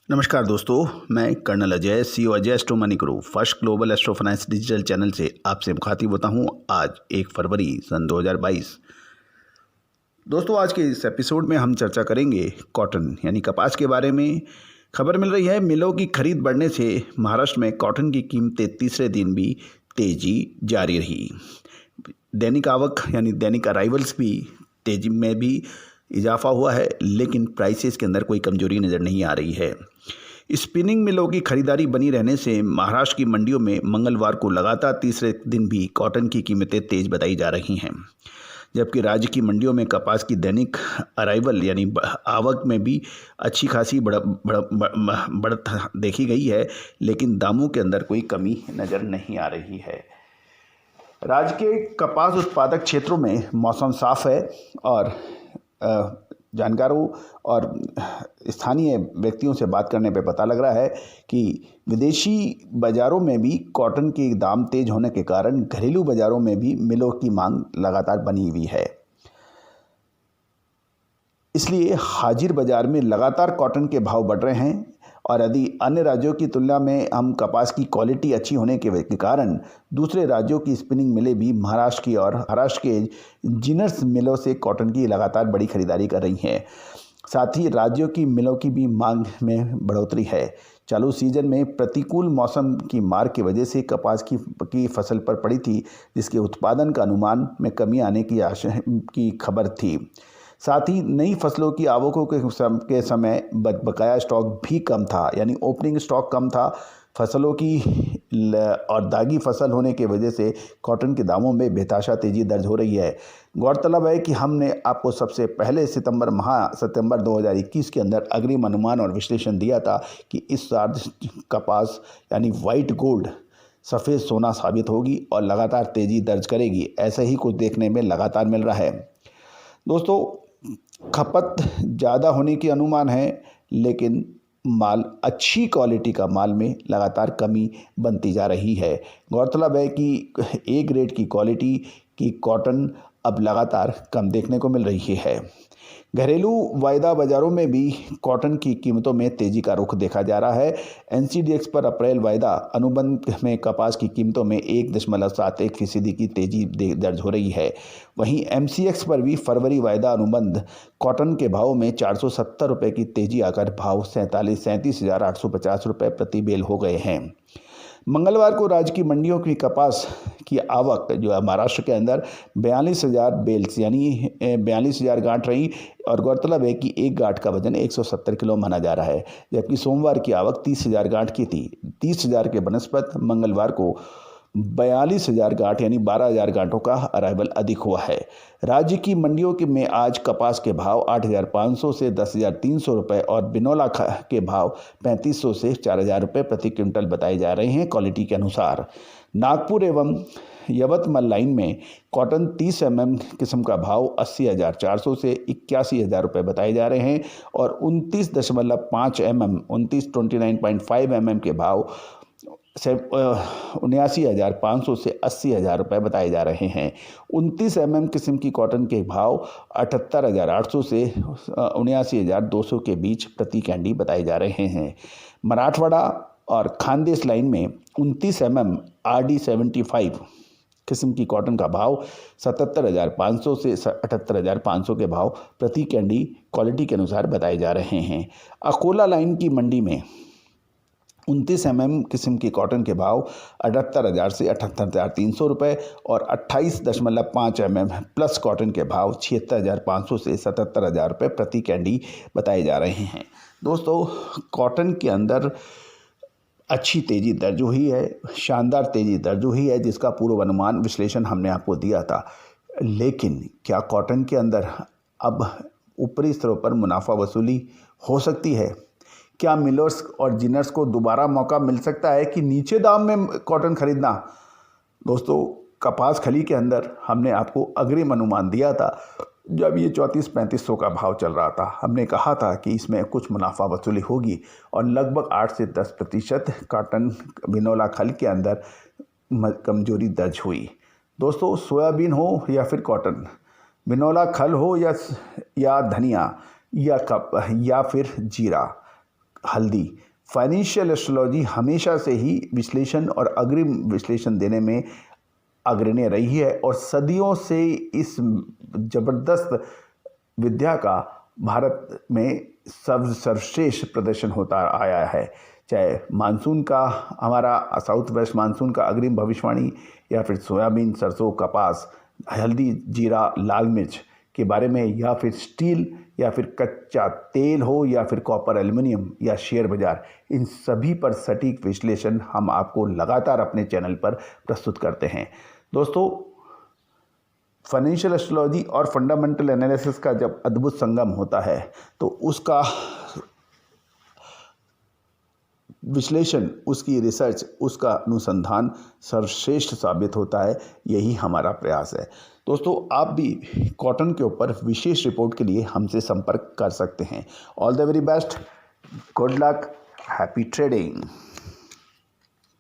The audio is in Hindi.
नमस्कार दोस्तों, मैं colonel Ajay, CEO Ajay astro money guru first global astro finance digital channel से आपसे मुखातिब होता हूं। आज 1 फरवरी सन 2022। दोस्तों, आज के इस एपिसोड में हम चर्चा करेंगे कॉटन यानी कपास के बारे में। खबर मिल रही है मिलों की खरीद बढ़ने से महाराष्ट्र में कॉटन की कीमतें तीसरे दिन भी तेजी जारी रही। दैनिक आवक यानी दैनिक अराइवल्स भी तेजी में भी इजाफा हुआ है, लेकिन प्राइसेस के अंदर कोई कमजोरी नज़र नहीं आ रही है। स्पिनिंग मिलों की खरीदारी बनी रहने से महाराष्ट्र की मंडियों में मंगलवार को लगातार तीसरे दिन भी कॉटन की कीमतें तेज बताई जा रही हैं, जबकि राज्य की मंडियों में कपास की दैनिक अराइवल यानी आवक में भी अच्छी खासी बढ़त देखी गई है, लेकिन दामों के अंदर कोई कमी नज़र नहीं आ रही है। राज्य के कपास उत्पादक क्षेत्रों में मौसम साफ है और जानकारों और स्थानीय व्यक्तियों से बात करने पे पता लग रहा है कि विदेशी बाज़ारों में भी कॉटन के दाम तेज होने के कारण घरेलू बाज़ारों में भी मिलों की मांग लगातार बनी हुई है। इसलिए हाजिर बाज़ार में लगातार कॉटन के भाव बढ़ रहे हैं और यदि अन्य राज्यों की तुलना में हम कपास की क्वालिटी अच्छी होने के कारण दूसरे राज्यों की स्पिनिंग मिलें भी महाराष्ट्र की और महाराष्ट्र के जिनर्स मिलों से कॉटन की लगातार बड़ी खरीदारी कर रही हैं। साथ ही राज्यों की मिलों की भी मांग में बढ़ोतरी है। चालू सीजन में प्रतिकूल मौसम की मार की वजह से कपास की फसल पर पड़ी थी, जिसके उत्पादन का अनुमान में कमी आने की खबर थी। साथ ही नई फसलों की आवकों के समय बकाया स्टॉक भी कम था, यानी ओपनिंग स्टॉक कम था फसलों की और दागी फसल होने की वजह से कॉटन के दामों में बेतहाशा तेजी दर्ज हो रही है। गौरतलब है कि हमने आपको सबसे पहले सितंबर 2021 के अंदर अग्रिम अनुमान और विश्लेषण दिया था कि इस साल कपास यानी वाइट गोल्ड सफ़ेद सोना साबित होगी और लगातार तेजी दर्ज करेगी। ऐसा ही कुछ देखने में लगातार मिल रहा है। दोस्तों, खपत ज़्यादा होने की अनुमान है, लेकिन माल अच्छी क्वालिटी का माल में लगातार कमी बनती जा रही है। गौरतलब है कि ए ग्रेड की क्वालिटी की कॉटन अब लगातार कम देखने को मिल रही है। घरेलू वायदा बाज़ारों में भी कॉटन की कीमतों में तेज़ी का रुख देखा जा रहा है। एनसीडीएक्स पर अप्रैल वायदा अनुबंध में कपास की कीमतों में 1.71% की तेज़ी दर्ज हो रही है। वहीं एमसीएक्स पर भी फरवरी वायदा अनुबंध कॉटन के भाव में 470 रुपये की तेज़ी आकर भाव 37,850 रुपये प्रति बेल हो गए हैं। मंगलवार को राज्य की मंडियों की कपास की आवक जो है महाराष्ट्र के अंदर 42,000 बेल्स यानी 42,000 गांठ रही और गौरतलब है कि एक गांठ का वजन 170 किलो माना जा रहा है, जबकि सोमवार की आवक 30,000 गांठ की थी। 30,000 के बनस्पत मंगलवार को 42,000 गांठ यानी 12,000 गांठों का अराइवल अधिक हुआ है। राज्य की मंडियों में आज कपास के भाव 8,500 से 10,300 रुपये और बिनौला के भाव 3,500 से 4,000 रुपये प्रति क्विंटल बताए जा रहे हैं क्वालिटी के अनुसार। नागपुर एवं यवतमाल लाइन में कॉटन 30 mm किस्म का भाव 80,400 से 81,000 रुपये बताए जा रहे हैं और 29.5 mm 29.5 mm के भाव 79,500 से 80,000 रुपये बताए जा रहे हैं। 29 mm किस्म की कॉटन के भाव 78,800 से 79,200 के बीच प्रति कैंडी बताए जा रहे हैं। मराठवाड़ा और खानदेश लाइन में 29 mm RD 75 किस्म की कॉटन का भाव 77,500 से 78,500 के भाव प्रति कैंडी क्वालिटी के अनुसार बताए जा रहे हैं। अकोला लाइन की मंडी में 29 mm किस्म की कॉटन के भाव 78,000 से 78,300 रुपये और 28.5 mm प्लस कॉटन के भाव 76,500 से 77,000 रुपये प्रति कैंडी बताए जा रहे हैं। दोस्तों, कॉटन के अंदर अच्छी तेज़ी दर्ज हुई है, शानदार तेज़ी दर्ज हुई है, जिसका पूर्वानुमान विश्लेषण हमने आपको दिया था। लेकिन क्या कॉटन के अंदर अब ऊपरी स्तरों पर मुनाफा वसूली हो सकती है? क्या मिलर्स और जिनर्स को दोबारा मौका मिल सकता है कि नीचे दाम में कॉटन खरीदना? दोस्तों, कपास खली के अंदर हमने आपको अग्रिम अनुमान दिया था जब ये 34-3500 का भाव चल रहा था। हमने कहा था कि इसमें कुछ मुनाफा वसूली होगी और लगभग 8 से 10% कॉटन बिनौला खल के अंदर कमजोरी दर्ज हुई। दोस्तों, सोयाबीन हो या फिर कॉटन, बिनौला खल हो या धनिया या फिर जीरा, हल्दी। फाइनेंशियल एस्ट्रोलॉजी हमेशा से ही विश्लेषण और अग्रिम विश्लेषण देने में अग्रणी रही है और सदियों से इस जबरदस्त विद्या का भारत में सर्वश्रेष्ठ प्रदर्शन होता आया है। चाहे मानसून का हमारा साउथ वेस्ट मानसून का अग्रिम भविष्यवाणी या फिर सोयाबीन, सरसों, कपास, हल्दी, जीरा, लाल मिर्च के बारे में, या फिर स्टील या फिर कच्चा तेल हो, या फिर कॉपर, एल्युमिनियम या शेयर बाजार, इन सभी पर सटीक विश्लेषण हम आपको लगातार अपने चैनल पर प्रस्तुत करते हैं। दोस्तों, फाइनेंशियल एस्ट्रोलॉजी और फंडामेंटल एनालिसिस का जब अद्भुत संगम होता है तो उसका विश्लेषण, उसकी रिसर्च, उसका अनुसंधान सर्वश्रेष्ठ साबित होता है। यही हमारा प्रयास है। दोस्तों, आप भी कॉटन के ऊपर विशेष रिपोर्ट के लिए हमसे संपर्क कर सकते हैं। All the very best, good luck, happy trading.